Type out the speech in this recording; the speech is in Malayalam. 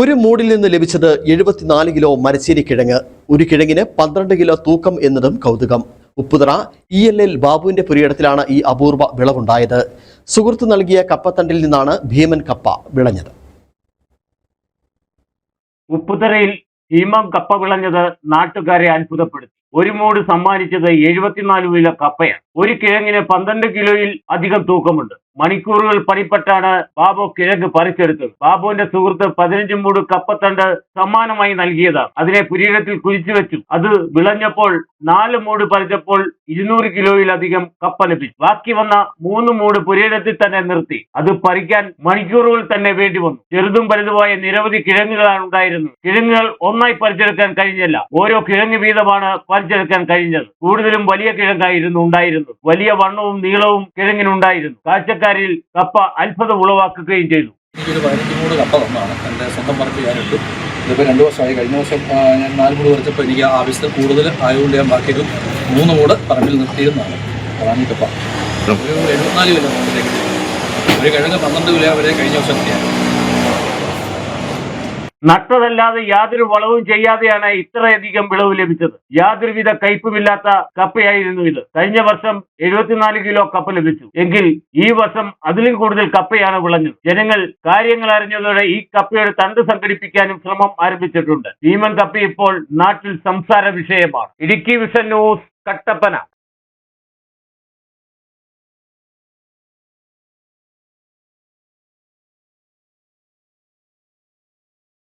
ഒരു മൂടിൽ നിന്ന് ലഭിച്ചത് 74 കിലോ മരച്ചീനി കിഴങ്ങ്. ഒരു കിഴങ്ങിന് 12 കിലോ തൂക്കം എന്നതും കൗതുകം. ഉപ്പുതറ ELL ബാബുവിന്റെ പുരയിടത്തിലാണ് ഈ അപൂർവ വിളവുണ്ടായത്. സുഹൃത്ത് നൽകിയ കപ്പത്തണ്ടിൽ നിന്നാണ് ഭീമൻ കപ്പ വിളഞ്ഞത്. ഉപ്പുതറയിൽ ഭീമൻ കപ്പ വിളഞ്ഞത് നാട്ടുകാരെ അത്ഭുതപ്പെടുത്തി. ഒരു മൂട് സമ്മാനിച്ചത് 74 കിലോ കപ്പയാണ്. ഒരു കിഴങ്ങിന് 12 കിലോയിൽ അധികം തൂക്കമുണ്ട്. മണിക്കൂറുകൾ പണിപ്പെട്ടാണ് ബാബു കിഴങ്ങ് പറിച്ചെടുത്തത്. ബാബുവിന്റെ സുഹൃത്ത് 15 മൂട് കപ്പത്തണ്ട് സമ്മാനമായി നൽകിയതാണ്. അതിനെ പുരയിടത്തിൽ കുഴിച്ചു വെച്ചു. അത് വിളഞ്ഞപ്പോൾ 4 മൂട് പറിച്ചപ്പോൾ 200 കിലോയിലധികം കപ്പ ലഭിച്ചു. ബാക്കി വന്ന 3 മൂട് പുരയിടത്തിൽ തന്നെ നിർത്തി. അത് പറിക്കാൻ മണിക്കൂറുകൾ തന്നെ വേണ്ടി വന്നു. ചെറുതും വലുതുമായ നിരവധി കിഴങ്ങുകളാണ് ഉണ്ടായിരുന്നത്. കിഴങ്ങുകൾ ഒന്നായി പറിച്ചെടുക്കാൻ കഴിഞ്ഞില്ല. ഓരോ കിഴങ്ങ് വീതമാണ് പറിച്ചെടുക്കാൻ കഴിഞ്ഞത്. കൂടുതലും വലിയ കിഴങ്ങായിരുന്നു ഉണ്ടായിരുന്നത്. വലിയ വണ്ണവും നീളവും കിഴങ്ങിനുണ്ടായിരുന്നു. കാഴ്ചക്കാരിൽ കപ്പ അത്ഭുതം ഉളവാക്കുകയും ചെയ്തു. എനിക്കൊരു 15 മൂട് കപ്പ തന്നാണ്. എൻ്റെ സ്വന്തം പറമ്പിൽ ഞാനിട്ടു. ഇതിപ്പോൾ 2 വർഷമായി. കഴിഞ്ഞ വർഷം ഞാൻ 4 മൂട് പറിച്ചപ്പോൾ എനിക്ക് ആവശ്യത്തിൽ കൂടുതൽ ആയതുകൊണ്ട് ഞാൻ ബാക്കിയൊരു 3 മൂട് പറമ്പിൽ നിർത്തിയിരുന്നതാണ്. അതാണ് ഈ കപ്പ. ഒരു 74 കിലോ ഒരു കിഴങ്ങ് 12 കിലോ വരെ കഴിഞ്ഞ വർഷം കിട്ടിയാണ്. നട്ടതല്ലാതെ യാതൊരു വളവും ചെയ്യാതെയാണ് ഇത്രയധികം വിളവ് ലഭിച്ചത്. യാതൊരുവിധ കയ്പുമില്ലാത്ത കപ്പയായിരുന്നു ഇത്. കഴിഞ്ഞ വർഷം 74 കിലോ കപ്പ ലഭിച്ചു എങ്കിൽ ഈ വർഷം അതിലും കൂടുതൽ കപ്പയാണ് വിളഞ്ഞത്. ജനങ്ങൾ കാര്യങ്ങൾ അറിഞ്ഞതോടെ ഈ കപ്പയുടെ തണ്ട് സംഘടിപ്പിക്കാനും ശ്രമം ആരംഭിച്ചിട്ടുണ്ട്. ഭീമൻ കപ്പ ഇപ്പോൾ നാട്ടിൽ സംസാര വിഷയമാണ്. Idukki vision news, Kattappana.